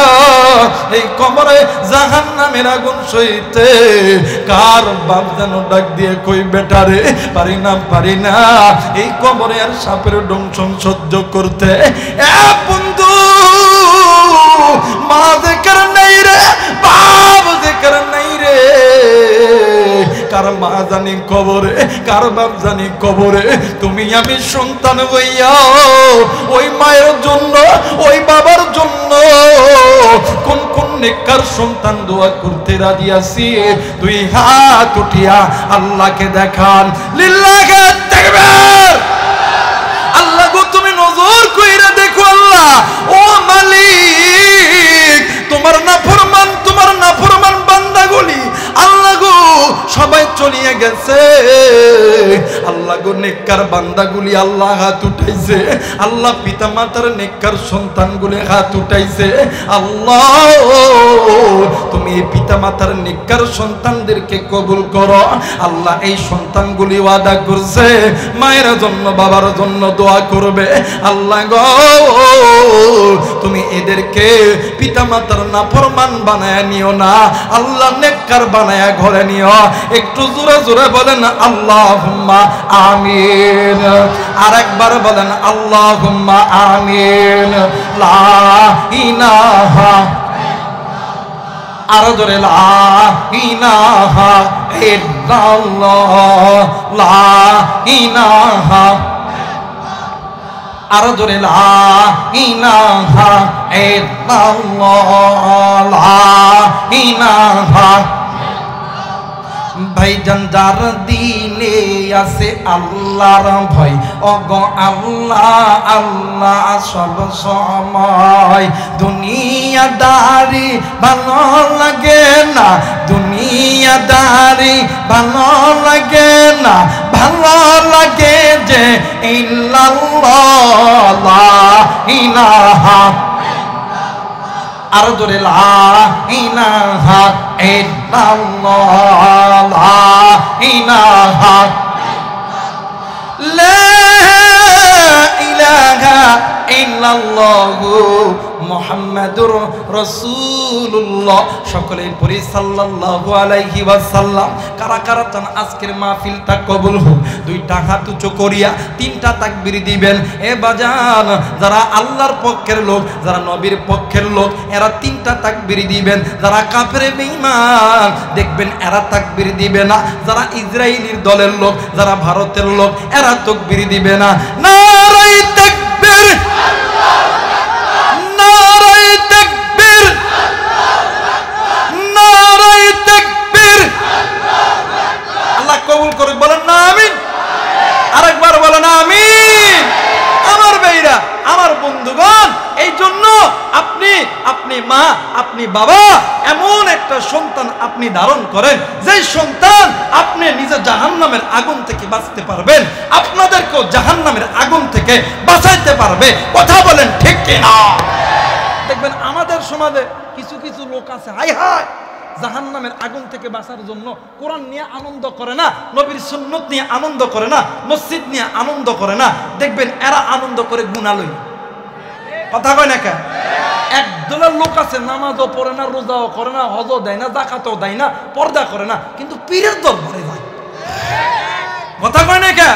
Speaker 1: এই কবরে জাহান্নামের আগুন সইতে। কার বাপ যেন ডাক দিয়ে কই, বেটারে পারি না এই কবরে আর সাপের দংশন সহ্য করতে। এ বন্ধু, মা যেকার নাই রে, বাপ যেকার নাই রে, কার মা জানি কবরে, কার বাপ জানি কবরে। তুমি আমি সন্তান হইয়া ওই মায়ের জন্য, ওই বাবার জন্য কোন কোন নেককার সন্তান দোয়া করতে রাজি আছি? দুই হাত উঠিয়া আল্লাহকে দেখান, লিল্লাহি তাকবীর। আল্লাহ গো, তুমি নজর কইরা দেখো আল্লাহ, ও মালিক, তোমার নাফরমান বান্দাগুলি আল্লাহ গো সবাই চলিয়ে গেছে। আল্লাহ গো, নেককার বান্দাগুলি আল্লাহ হাত উঠাইছে, আল্লাহ পিতা মাতার নেককার সন্তানগুলি হাত উঠাইছে। আল্লাহ, তুমি এই পিতা মাতার নেককার সন্তানদেরকে কবুল করো। আল্লাহ, এই সন্তানগুলি ওয়াদা করছে মায়ের জন্য বাবার জন্য দোয়া করবে। আল্লাহ গো, তুমি এদেরকে পিতা মাতার নাফরমান বানায় নিও না, আল্লাহ নেককার বানায়া ঘরে নিও। একটু জোরে জোরে বলেন আল্লাহুম্মা আমিন। আরেকবার বলেন আল্লাহুম্মা আমিন। লা ইলাহা, আরো জোরে, লা ইলাহা ইল্লাল্লাহ, লা ইলাহা, আরো জোরে, লা ইলাহা ইল্লাল্লাহ, লা ইলাহা। ভাইজান, যার দিলে আছে আল্লাহর ভয়, ওগো আল্লাহ আল্লাহ সব সময়। দুনিয়াদারি ভালো লাগে না, দুনিয়াদারি ভালো লাগে না, ভালো লাগে যে ইল্লাল্লাহ, লা ইলাহা, আরো জোরে, লা ইলাহা ইল্লাল্লাহ, লা ইলাহা, লা ইলাহা ইল্লাল্লাহু মুহাম্মাদুর রাসূলুল্লাহ। সকলেই পড়ি সাল্লাল্লাহু আলাইহি ওয়াসাল্লাম। কারা কারা চান আজকের মাহফিলটা কবুল হোক, দুইটা হাত উঁচু করিয়া তিনটা তাকবীর দিবেন। এ বাজান, যারা আল্লাহর পক্ষের লোক, যারা নবীর পক্ষের লোক, এরা তিনটা তাকবীর দিবেন। যারা কাফের বেঈমান দেখবেন এরা তাকবীর দিবে না। যারা ইসরায়েলির দলের লোক, যারা ভারতের লোক, এরা তাকবীর দিবে না। নারে তাকবীর, নারে তাকবীর, নারে তাকবীর। আল্লাহ কবুল করুক, বলেন না আমিন। আরেকবার বলেন আমিন। আমার ভাইরা, আমার বন্ধুগণ, এই জন্য আপনি মা, আপনি বাবা, এমন একটা সন্তান আপনি ধারণ করেন যে সন্তান আপনি নিজে জাহান্নামের আগুন থেকে বাঁচতে পারবেন, আপনাদেরকেও জাহান্নামের আগুন থেকে বাঁচাইতে পারবে। কথা বলেন ঠিক কিনা? দেখবেন আমাদের সমাজে কিছু কিছু লোক আছে, হায় হায়, জাহান্নামের আগুন থেকে বাঁচার জন্য কোরআন নিয়ে আনন্দ করে না, নবীর সুন্নত নিয়ে আনন্দ করে না, মসজিদ নিয়ে আনন্দ করে না। দেখবেন এরা আনন্দ করে গুনাহ লই। কথা কয় না কেন? একদলের লোক আছে, নামাজও পড়ে না, রোজাও করে না, হজও দেয় না, যাকাতও দেয় না, পর্দা করে না, কিন্তু পীরের দরবারে যায়। কথা কয় না কেন?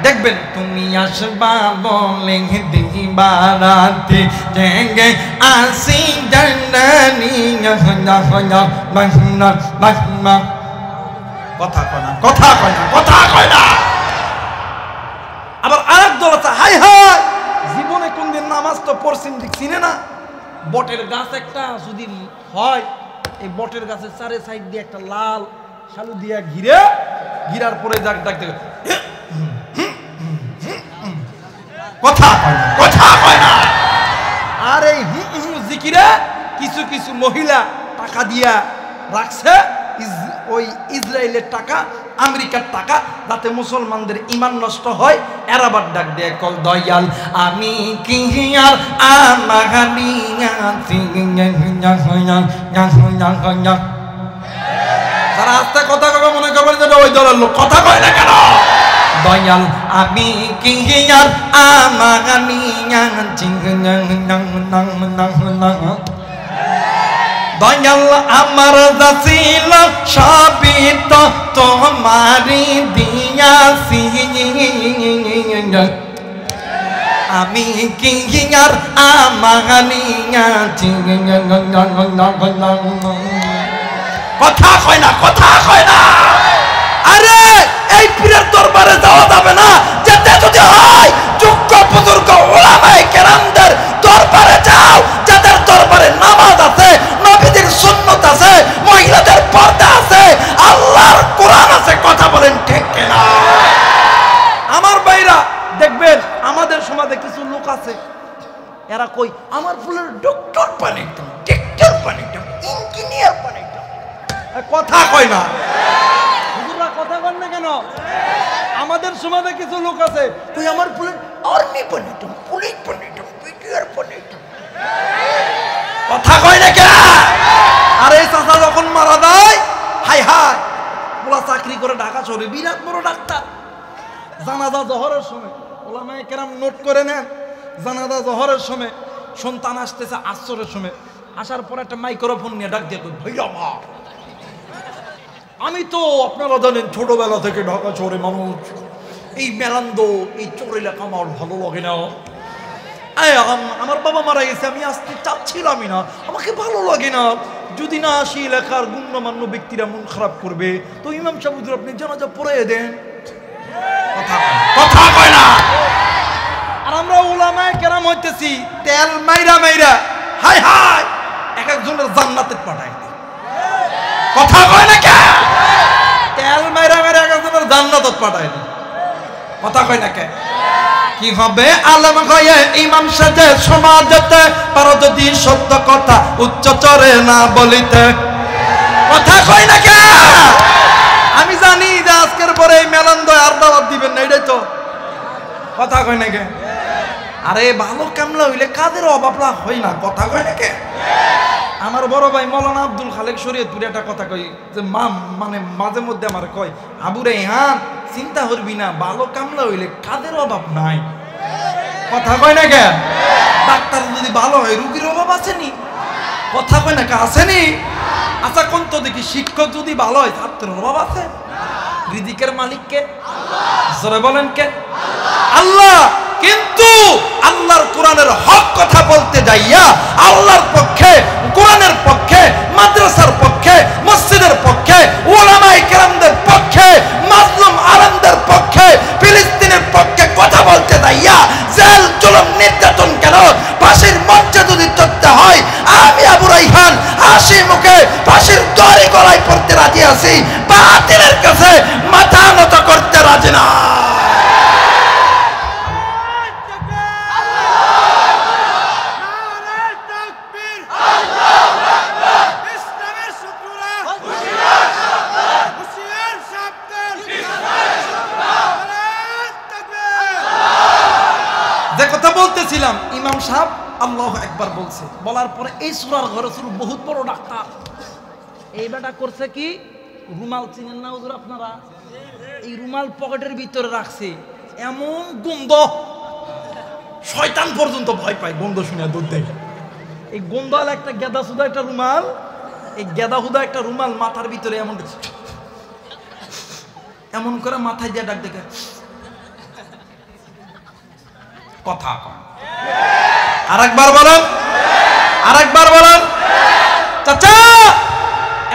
Speaker 1: দেখবেন তুমি আসবা বলে দিবারাতে জেগে আসি জানানি। কথা কয় না, কথা কয় না, কথা কয় না। আবার আরেক দল আছে, হাই হাই, জীবনে কোনদিন নামাজ তো পড়ছেন চিনে না। বটের গাছ একটা যদি হয়, এই বটের গাছের চারে সাইড দিয়ে একটা লাল শালু দিয়া ঘিরার পরে যাক ডাক দেবে, কথা কয় না, কথা কয় না। আর এই জিকিরে কিছু কিছু মহিলা টাকা দিয়া রাখছে, ওই ইসরায়েলের টাকা, আমেরিকার টাকা, যাতে মুসলমানদের ঈমান নষ্ট হয়। এরা আবার ডাক দেয়, কল দয়াল আমি কি আর যারা আস্তে কথা কবে মনে করবেন যে ওই দলের লোক। কথা কয় না কেন? দয়াল আমি কি আর দয়াল আমার যাছিল সবই তো তোমারি দিয়াছি, আমি কি আর আমানিয়াছি। কথা কয় না, কথা কয় না। আরে এই পীরের দরবারে যাওয়া যাবে না, যেতে যদি হয় যোগ্য বুজুর্গ উলামায়ে কেরামদের দরবারে যাও, যাদের দরবারে নামাজ আছে, নবীদের সুন্নাত আছে, মহিলাদের পর্দা আছে, আল্লাহর কোরআন আছে। কথা বলেন ঠিক কিনা? আমার ভাইরা, দেখবেন আমাদের সমাজে কিছু লোক আছে, এরা কই আমার ফুলের ডক্টর বানাইতাম, ডাক্তার বানাইতাম, ইঞ্জিনিয়ার বানাইতাম। কথা কয় না, হুজুররা কথা কন না কেন? আমাদের সমাজে কিছু লোক আছে, তুই আমার ফুলের আর্মি বানাইতাম, পুলিশ বানাইতাম, বিটিআর বানাইতাম। কথা কয় না কেন? আর এই চাচা যখন মারা যায়, হাই হাই, ওলা চাকরি করে ঢাকা শহরে, বিরাট বড় ডাক্তার। জানাজা জহরের সময়, ওলামায়ে কেরাম নোট করে নেন, জানাজা জহরের সময় সন্তান আসতেছে আসরের সময়, আসার পর একটা মাইক্রোফোন নিয়ে ডাক দিয়ে, ভাইয়া মা, আমি তো আপনারা জানেন ছোটবেলা থেকে ঢাকা শহরে মানুষ, এই মেলান্দ, এই চোর এলাকা আমার ভালো লাগে না। আমার বাবা মারা গেছে, আমি আসতে চাচ্ছিলামই না, আমাকে ভালো লাগে না, যদি না আসি এলাকার গণ্যমান্য ব্যক্তিরা মন খারাপ করবে, তো ইমাম সাহেব হুজুর আপনি জানাজা পড়াইয়া দেন। কথা কয় না। আর আমরা উলামায়ে কেরাম হইতেছি তেল মাইরা মাইরা, হাই হাই, এক একজনের জান্নাতে পাঠাই দেয়। কথা কয় না কে? তেল মাইরা মাইরা এক একজনের জান্নাতে পাঠাই দেয়। কথা কয় না কে? কি হবে আলেম হয়ে ইমাম সাজে সমাজতে, পারো যদি সত্য কথা উচ্চ চরে না বলিতে। কথা কয় না কে? আমি জানি যে আজকের পরে এই মেলান্দ আর দাওয়াত দিবেন না, এটাই তো। কথা কয় না কে? আরে ভালো কামলা হইলে কাদের অভাব হয় না। কথা কয় না কে? আমার বড় ভাই মৌলানা আব্দুল খালেক শরীয়তপুরে একটা কথা কই, যে মানে মাঝে মধ্যে আমার কয়, আবুরে হ্যাঁ চিন্তা করবি না, ভালো কামলা হইলে কাদের অভাব নাই। কথা কয় না কে? ডাক্তার যদি ভালো হয় রোগীর অভাব আসেনি? কথা কয় না, আসেনি? আচ্ছা কোন তো দেখি শিক্ষক যদি ভালো হয় ছাত্রের অভাব আছে? রিজিকের মালিক কে? জোরে বলেন কে? আল্লাহ। কিন্তু আল্লাহর কোরআনের হক কথা বলতে যাইয়া আল্লাহর পক্ষে, কোরআনের পক্ষে, মাদ্রাসার পক্ষে, মসজিদের পক্ষে, উলামায়ে কেরামদের পক্ষে, মাজলুম আলেমদের পক্ষে, ফিলিস্তিনের পক্ষে কথা বলতে যাইয়া জেল, জুলুম, নির্যাতন কেন ফাঁসির মঞ্চে যদি চড়তে হয়, আমি আবু রাইহান হাসি মুখে ফাঁসির দড়ি গলায় পড়তে রাজি আছি, বাতিলের কাছে মাথা নত করতে রাজি না। যে কথা বলতেছিলাম, ইমাম সাহেব আল্লাহু আকবার বলছে, বলার পরে এই সূরার ঘরে ছিল বহুত বড় ডাক্তার। এই বেটা করছে কি, রুমাল চিনেন না হুজুর আপনারা? এই রুমাল পকেটের ভিতরে রাখছে, এমন গন্ধ শয়তান পর্যন্ত ভয় পায় গন্ধ শুনে, দুধ দেখে। এই গন্ধওয়াল একটা গেদা সুদা একটা রুমাল, এই গেদা হুদা একটা রুমাল মাথার ভিতরে এমন এমন করে মাথায় দিয়ে ডাক দেখে কথা কন। আরেকবার বলেন, আরেকবার বলেন। চাচা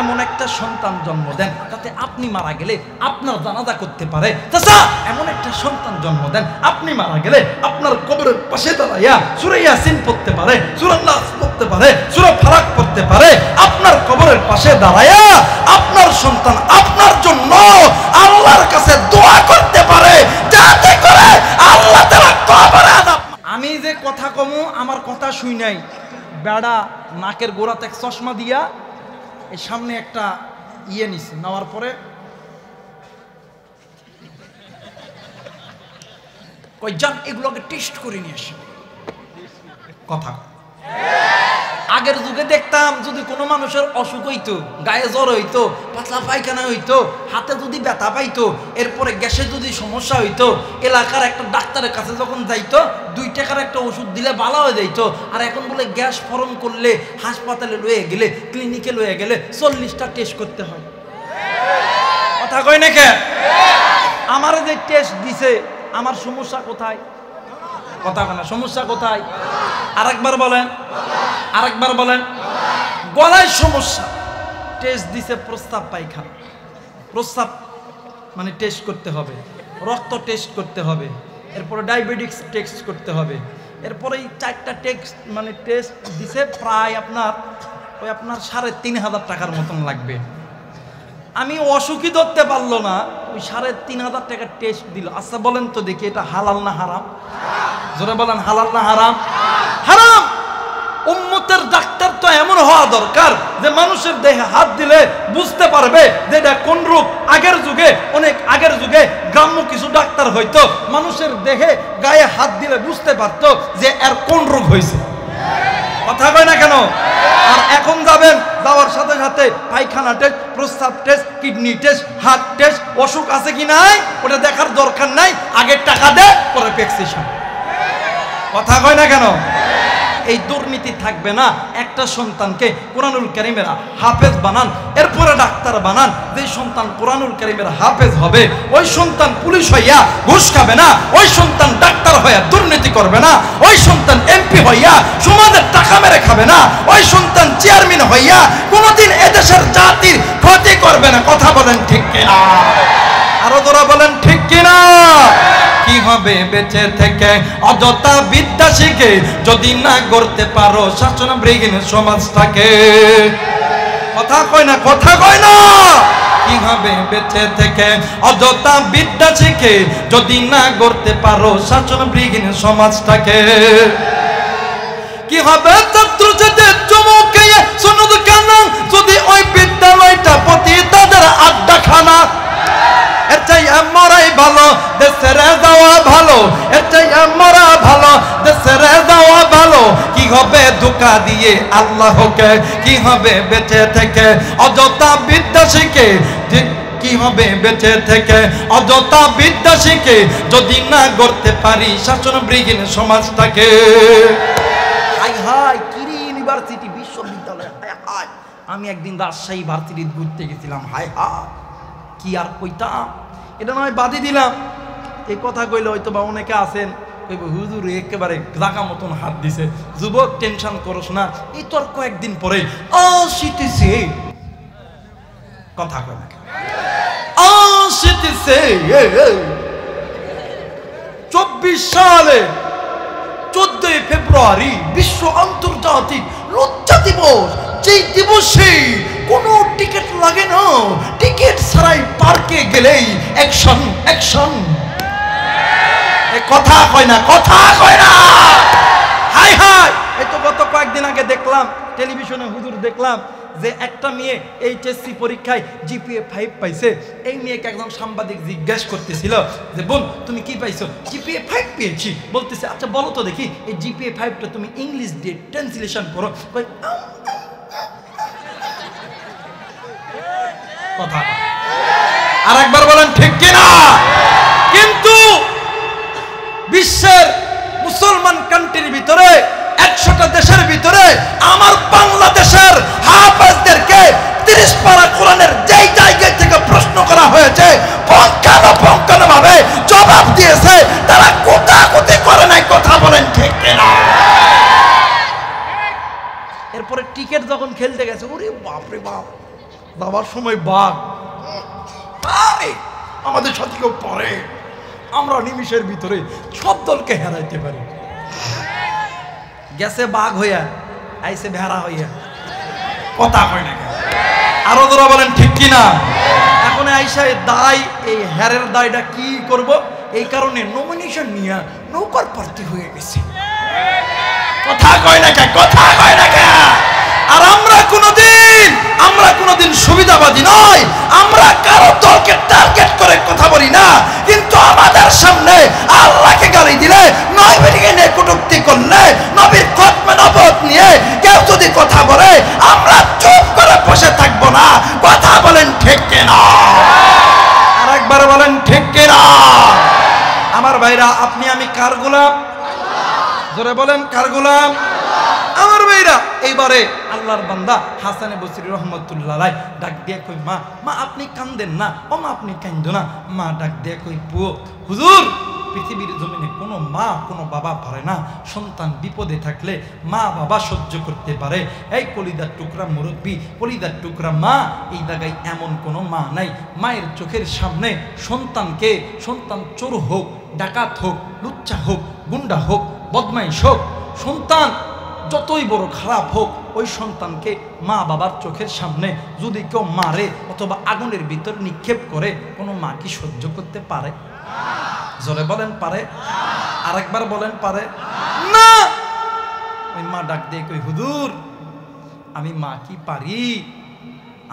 Speaker 1: এমন একটা সন্তান জন্ম দেন যাতে আপনি মারা গেলে আপনার জানাজা করতে পারে। চাচা এমন একটা সন্তান জন্ম দেন আপনি মারা গেলে আপনার কবরের পাশে দাঁড়াইয়া সূরা ইয়াসিন পড়তে পারে, সূরা নাস পড়তে পারে, সূরা ফালাক পড়তে পারে। আপনার কবরের পাশে দাঁড়াইয়া আপনার সন্তান আপনার জন্য আল্লাহর কাছে দোয়া করতে পারে, যাতে করে আল্লাহ তাআলা কবরে আযাব। আমি যে কথা কমু আমার কথা শুই নাই, বেড়া নাকের গোড়াতে এক চশমা দিয়া এই সামনে একটা ইয়ে নিছে, নেওয়ার পরে কই যান এগুলোকে টেস্ট করে নিয়ে আসে। কথা আগের যুগে দেখতাম যদি কোনো মানুষের অসুখ হইতো, গায়ে জ্বর হইতো, পাতলা পায়খানা হইতো, হাতে যদি ব্যথা পাইতো, এরপরে গ্যাসে যদি সমস্যা হইতো, এলাকার একটা ডাক্তারের কাছে যখন যাইতো 2 টাকার একটা ওষুধ দিলে ভালো হয়ে যাইতো। আর এখন বলে গ্যাস ফরম করলে হাসপাতালে লয়ে গেলে, ক্লিনিকে লয়ে গেলে 40টা টেস্ট করতে হয়। কথা কয় না কে? আমার যে টেস্ট দিছে আমার সমস্যা কোথায়? কথা কয় না, সমস্যা কোথায়? আরেকবার বলেন, আরেকবার বলেন। গলায় সমস্যা, টেস্ট দিছে প্রস্রাব পায়খানা, প্রস্রাব মানে টেস্ট করতে হবে, রক্ত টেস্ট করতে হবে, এরপরে ডায়াবেটিক্স টেস্ট করতে হবে, এরপরে এই 4টা টেস্ট মানে টেস্ট দিছে প্রায় আপনার 3,500 টাকার মতন লাগবে। আমি অসুখী ধরতে পারলো না, ওই 3,500 টাকার টেস্ট দিল। আচ্ছা বলেন তো দেখি এটা হালাল না হারাম? জোরে বলেন, হালাল না হারাম? হারাম। উম্মতের ডাক্তার তো এমন হওয়া দরকার যে মানুষের দেহে হাত দিলে বুঝতে পারবে যে এটা কোন রোগ। আগের যুগে, অনেক আগের যুগে গ্রাম্য কিছু ডাক্তার হয়তো মানুষের দেহে গায়ে হাত দিলে বুঝতে পারতো যে এর কোন রোগ হয়েছে। কথা কয় না কেন? আর এখন যাবেন, যাওয়ার সাথে সাথে পায়খানা টেস্ট, প্রস্রাব test, kidney test, heart test, অসুখ আছে কি নাই ওটা দেখার দরকার নাই, আগে টাকা দে পরে প্রেসক্রিপশন। কথা কয় না কেন? এই দুর্নীতি থাকবে না। একটা সন্তানকে কোরআনুল কারীমের হাফেজ বানান, এরপরে ডাক্তার বানান। যে সন্তান কোরআনুল কারীমের হাফেজ হবে ওই সন্তান পুলিশ হইয়া ঘুষ খাবে না, ওই সন্তান ডাক্তার হইয়া দুর্নীতি করবে না, ওই সন্তান এমপি হইয়া সমাজের টাকা মেরে খাবে না, ওই সন্তান চেয়ারম্যান হইয়া কোনোদিন এদেশের জাতির ক্ষতি করবে না। কথা বলেন ঠিক কিনা? আরো তোরা বলেন ঠিক কিনা? কি হবে বেঁচে থেকে অযথা বিদ্যা শিখে যদি না গড়তে পারো শাসনবিহীন সমাজটাকে? কথা কয় না, কথা কয় না। কি হবে বেঁচে থেকে অযথা বিদ্যা শিখে যদি না গড়তে পারো শাসনবিহীন সমাজটাকে? কি হবে ছাত্র যাদের চমকে সুন্নত কানা যদি ওই বিদ্যালয়টা প্রতি তাদের আড্ডাখানা? এর চাই মরাই ভালো, দেশের যাওয়া ভালো, এর চাই মরা ভালো, দেশের যাওয়া ভালো। কি হবে ধোঁকা দিয়ে আল্লাহকে? কি হবে বেঁচে থেকে অযথা বিদ্যা শিখে? কি হবে বেঁচে থেকে অযথা বিদ্যা শিখে যদি না গড়তে পারি শাসনবিহীন সমাজটাকে? ইউনিভার্সিটি বিশ্ববিদ্যালয়, হায় হায়। আমি একদিন রাজশাহী ভার্সিটি ঘুরতে গেছিলাম, হায় হায় কি আর কইতাম। এটা নয় বাদই দিলাম, এই কথা কইলে হয়তো বা অনেকে আছেন হুজুর একেবারে জাগা মতন হাত দিছে। যুবক টেনশন করস না, এই তোর কয়েকদিন পরে আসিতেছে, কথা কয় না আসিতেছে 24 সালে 14 ফেব্রুয়ারি বিশ্ব আন্তর্জাতিক লজ্জা দিবস। যেই দিবসে কোনো টিকিট লাগে না, টিকিট ছাড়াই পার্কে গেলেই অ্যাকশন অ্যাকশন। কথা কয় না, কথা কয় না, হাই হাই। এই তো গত কয়েকদিন আগে দেখলাম টেলিভিশনে, হুজুর দেখলাম যে একটা মেয়ে এইচএসসি পরীক্ষায় জিপিএ 5 পাইছে। এই মেয়েকে একজন সাংবাদিক জিজ্ঞেস করতেছিল যে বোন তুমি কি পাইছো? জিপিএ 5 পেয়েছি। বলতেছে আচ্ছা বলো তো দেখি এই জিপিএ 5টা তুমি ইংলিশ দিয়ে ট্রান্সলেশন করো। কথা আর একবার বলেন ঠিক কিনা? কিন্তু বিশ্বের মুসলমান কান্ট্রির ভিতরে 100টা দেশের ভিতরে আমার বাংলাদেশের হাফেজদেরকে 30 পারা কোরআনের যেই জায়গা থেকে প্রশ্ন করা হয়েছে পুঙ্খানুপুঙ্খানুভাবে জবাব দিয়েছে। তারা কোথাকুতি করে নাই, কথা বলেন ঠিক কিনা? এরপরে টিকেট যখন খেলতে গেছে, ওরে বাপরে বাপ, যাওয়ার সময় বাঘ আমাদের সাথে কেউ পড়ে, আমরা নিমিষের ভিতরে সব দলকে হারাইতে পারি। গেছে বাঘ হইয়া, আইসে ভেড়া হইয়া, কথা কয় না। আরো তোরা বলেন ঠিক কিনা? এখন আইসা দায়, এই হ্যারের দায়টা কি করব, এই কারণে নমিনেশন নিয়ে নৌকার প্রার্থী হয়ে গেছে। কথা কয় না, কথা কয় না। আর আমরা কোনোদিন সুবিধাবাদী নয়, আমরা কারো দলকে টার্গেট করে কথা বলি না। কিন্তু আমাদের সামনে আল্লাহকে গালি দিলে, নবীকে নিয়ে কটূক্তি করলে, নবীর খতমে নবুয়ত নিয়ে কেউ যদি কথা বলে, আমরা চুপ করে বসে থাকবো না। কথা বলেন ঠিক কিনা? আর একবার বলেন ঠিক কিনা? আমার ভাইরা, আপনি আমি কার গোলাম? জোরে বলেন কার গোলাম? আমার ভাইরা, এইবারে আল্লাহর বান্দা হাসানে বসরি রহমতুল্লাহ আলাইহি ডাক দিয়ে কই মা, মা আপনি কান্দেন না, ও মা আপনি কান্দো না। মা ডাক দিয়ে কই পুও, হুজুর পৃথিবীর জমিনে কোনো মা কোনো বাবা পারে না। সন্তান বিপদে থাকলে মা বাবা সহ্য করতে পারে। এই কলিদার টুকরা মুরব্বী, কলিদার টুকরা মা, এই জায়গায় এমন কোনো মা নাই মায়ের চোখের সামনে সন্তান চোর হোক, ডাকাত হোক, লুচ্চা হোক, গুন্ডা হোক, বদমাইশ হোক, সন্তান যতই বড় খারাপ হোক, ওই সন্তানকে মা বাবার চোখের সামনে যদি কেউ মারে অথবা আগুনের ভিতর নিক্ষেপ করে, কোনো মা কি সহ্য করতে পারে? জোরে বলেন পারে? আরেকবার বলেন পারে না? ওই মা ডাক দিয়ে কই হুজুর আমি মা কি পারি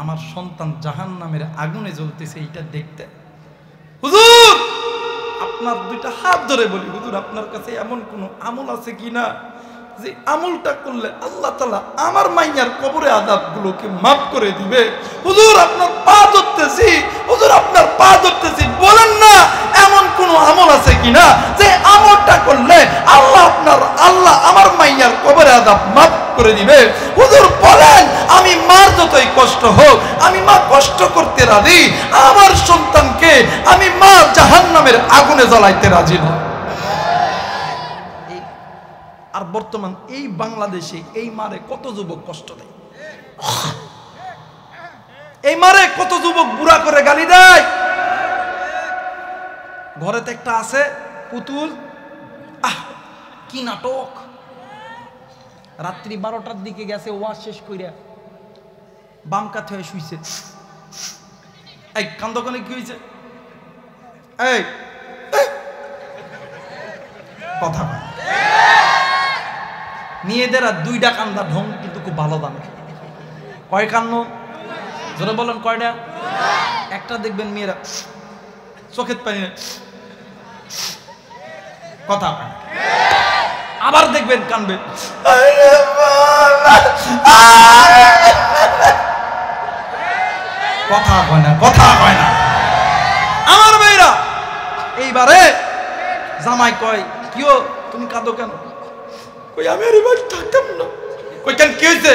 Speaker 1: আমার সন্তান জাহান্নামের আগুনে জ্বলতেছে এইটা দেখতে? হুজুর আপনার দুইটা হাত ধরে বলি, হুজুর আপনার কাছে এমন কোনো আমল আছে কিনা যে আমলটা করলে আল্লাহ তাআলা আমার মাইয়ার কবরে আযাবগুলোকে মাফ করে দিবে? হুজুর আপনার পা ধরতেছি, হুজুর আপনার পা ধরতেছি, বলেন না এমন কোন আমল আছে কিনা যে আমলটা করলে আল্লাহ আমার মাইয়ার কবরে আযাব মাফ করে দিবে? হুজুর বলেন, আমি মার যতই কষ্ট হোক আমি মা কষ্ট করতে রাজি, আমার সন্তানকে আমি মা জাহান্নামের আগুনে জ্বালাইতে রাজি না। আর বর্তমান এই বাংলাদেশে এই মারে কত যুবক কষ্ট দেয়, এই মারে কত যুবক বুড়া করে গালি দেয়। ঘরেতে একটা আছে পুতুল, কি নাটক, রাত্রি 12টার দিকে গেছে ওয়াজ শেষ কইরা বাম কাত হয়ে শুইছে। এই কান্দকনে কি হয়েছে? এই কথা মেয়েদের আর 2টা কান্দা ঢং কিন্তু খুব ভালো দামে। কয় কান্ন? জোরে বলেন কয়টা? একটা দেখবেন মেয়েরা চোখের পানি কথা, আবার দেখবেন কানবে কথা কয় না, কথা কয় না। আমার মেয়েরা এইবারে জামাই কয় কিও তুমি কাঁদো কেন? কই আমি আর এবার থাকতাম না, কই কেন কি হয়েছে?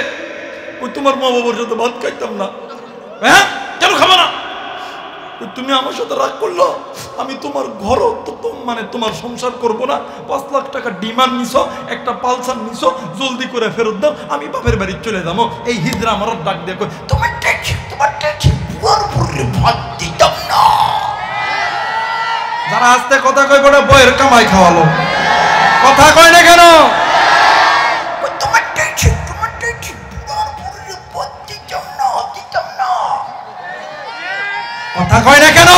Speaker 1: ওই তোমার মা বাবার সাথে ভাত খাইতাম না। হ্যাঁ কেন খাবো না? তুমি আমার সাথে রাগ করলো, আমি তোমার ঘর মানে তোমার সংসার করবো না। 5 লাখ টাকা ডিমান্ড নিছো, একটা পালসার নিছো, জলদি করে ফেরত দাও, আমি বাপের বাড়ি চলে যাবো। এই হিজরা আমার ডাক দিয়ে কই তোমার ভাত দিতাম না। যারা আস্তে কথা কই বড় বইয়ের কামাই খাওয়ালো, কথা কয় না কেন? কথা কয় না কেন?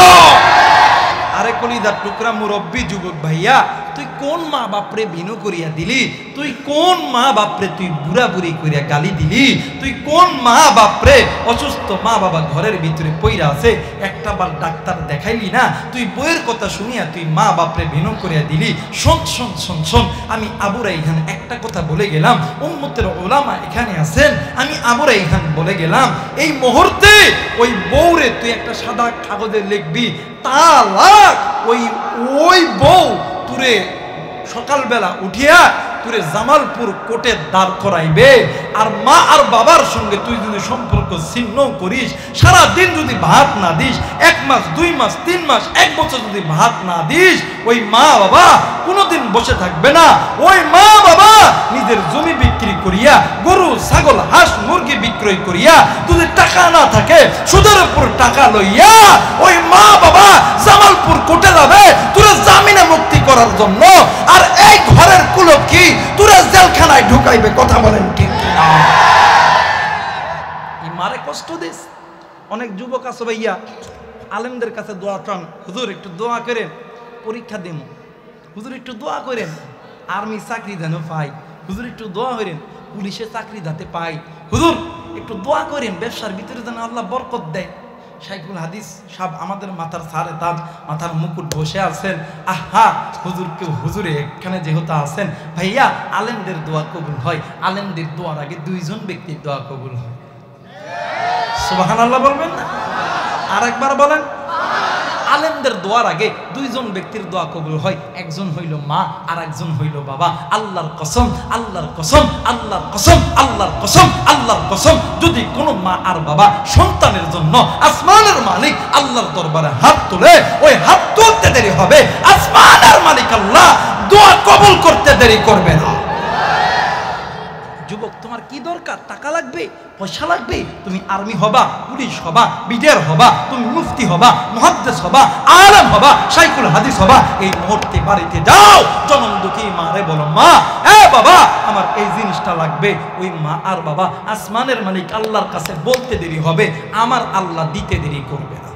Speaker 1: আরে কলিদার টুকরা মুরব্বী যুবক ভাইয়া, তুই কোন মা বাপরে বিনু করিয়া দিলি? তুই কোন মা বাপরে তুই বুড়া বুড়ি করিয়া গালি দিলি? তুই কোন মা বাপরে, অসুস্থ মা বাবা ঘরের ভিতরে পইরা আছে, একটা বার ডাক্তার দেখাইলি না? তুই বইয়ের কথা শুনিয়া তুই মা বাপরে বিনু করিয়া দিলি। শোন শোন শোন শোন, আমি আবুরা এখানে একটা কথা বলে গেলাম, উম্মতের ওলামা এখানে আছেন, আমি আবুরা এখানে বলে গেলাম, এই মুহূর্তে ওই বউরে তুই একটা সাদা কাগজে লিখবি তালাক। ওই বউ তুরে সকালবেলা উঠিয়া তুরে জামালপুর কোর্টে দাঁড় করাইবে। আর মা আর বাবার সঙ্গে তুই যদি সম্পর্ক ছিন্ন করিস, সারা দিন যদি ভাত না দিস, 1 মাস 2 মাস 3 মাস 1 বছর যদি ভাত না দিস, ওই মা বাবা কোনোদিন বসে থাকবে না। ওই মা বাবা নিজের জমি বিক্রি করিয়া, গরু ছাগল হাঁস মুরগি বিক্রয় করিয়া, যদি টাকা না থাকে সুদের উপর টাকা লইয়া ওই মা বাবা জামালপুর কোর্টে যাবে তোরা জামিনে মুক্তি করার জন্য। আর এই ঘরের কুলক কি তোরা জেলখানায় ঢুকাইবে। কথা বলেন ঠিক না? এই মারে কষ্ট দিস। অনেক যুবক আছে ভাইয়া, আলেমদের কাছে দোয়া চান, হুজুর একটু দোয়া করেন, পরীক্ষা দিন, হুজুর একটু দোয়া করেন, আর্মি চাকরি যেন পাই, হুজুর একটু দোয়া করেন, পুলিশে চাকরি যাতে পাই, হুজুর একটু দোয়া করেন, ব্যবসার ভিতরে যেন আল্লাহ বরকত দেয়। শাইখুল হাদিস সাহেব আমাদের মাথার সারে তাজ, মাথার মুকুট বসে আছেন। আহা হুজুরকে, হুজুরে এখানে যেহেতু আছেন ভাইয়া, আলেমদের দোয়া কবুল হয়। আলেমদের দোয়ার আগে 2 জন ব্যক্তির দোয়া কবুল হয়। সুবহানাল্লাহ বলবেন না? আরেকবার বলেন। আলেমদের দোয়ার আগে 2 জন ব্যক্তির দোয়া কবুল হয়। একজন হইল মা, আর একজন হইল বাবা। আল্লাহর কসম, আল্লাহর কসম, আল্লাহর কসম, আল্লাহর কসম, আল্লাহর কসম, যদি কোনো মা আর বাবা সন্তানের জন্য আসমানের মালিক আল্লাহর দরবারে হাত তুলে, ওই হাত তুলতে দেরি হবে, আসমানের মালিক আল্লাহ দোয়া কবুল করতে দেরি করবে না। যুবক, তোমার কি দরকার? টাকা লাগবে, পয়সা লাগবে, তুমি আর্মি হবা, পুলিশ হবা, বিডিআর হবা, তুমি মুফতি হবা, মুহাদ্দিস হবা, আলেম হবা, শাইখুল হাদিস হবা। এই মুহূর্তে বাড়িতে যাও, জনম দুঃখী মারে বলো, মা এ বাবা আমার এই জিনিসটা লাগবে। ওই মা আর বাবা আসমানের মালিক আল্লাহর কাছে বলতে দেরি হবে, আমার আল্লাহ দিতে দেরি করবে না।